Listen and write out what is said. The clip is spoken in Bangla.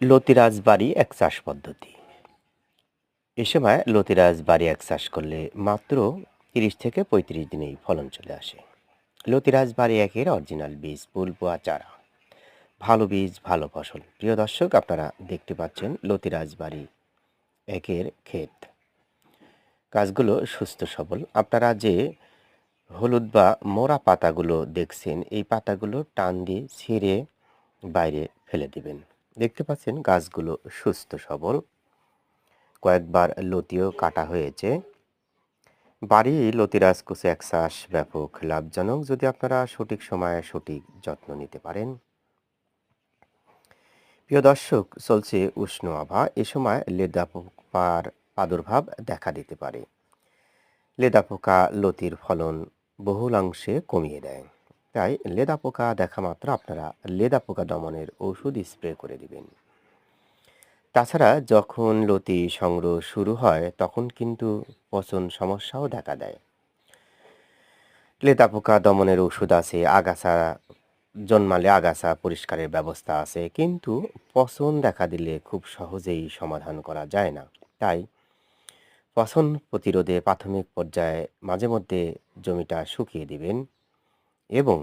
লতিরাজ বাড়ি এক চাষ পদ্ধতি। এ সময় লতিরাজ বাড়ি এক চাষ করলে মাত্র 30 থেকে 35 দিনেই ফলন চলে আসে। লতিরাজ বাড়ি একের অরিজিনাল বীজ, ফুলপোয়া চারা, ভালো বীজ ভালো ফসল। প্রিয় দর্শক, আপনারা দেখতে পাচ্ছেন লতিরাজ বাড়ি একের ক্ষেত। গাছগুলো সুস্থ সবল। আপনারা যে হলুদ বা মোড়া পাতাগুলো দেখছেন, এই পাতাগুলো টান দিয়ে ছিঁড়ে বাইরে ফেলে দিবেন। দেখতে পাচ্ছেন গাছগুলো সুস্থ সবল। কয়েকবার লতিও কাটা হয়েছে। বাড়ি লতিরাজ কুচি এক চাষ ব্যাপক লাভজনক যদি আপনারা সঠিক সময়ে সঠিক যত্ন নিতে পারেন। প্রিয় দর্শক, চলছে উষ্ণ আবহাওয়া। এ সময় লেদা পোকার প্রাদুর্ভাব দেখা দিতে পারে। লেদা পোকা লতির ফলন বহুলাংশে কমিয়ে দেয়। তাই লেদা পোকা দেখা মাত্র আপনারা লেদা পোকা দমনের ওষুধ স্প্রে করে দিবেন। তাছাড়া যখন লতি সংগ্রহ শুরু হয় তখন কিন্তু পচন সমস্যাও দেখা দেয়। লেদা পোকা দমনের ওষুধ আছে, আগাছা জন্মালে আগাছা পরিষ্কারের ব্যবস্থা আছে, কিন্তু পচন দেখা দিলে খুব সহজেই সমাধান করা যায় না। তাই পচন প্রতিরোধে প্রাথমিক পর্যায়ে মাঝে মধ্যে জমিটা শুকিয়ে দিবেন এবং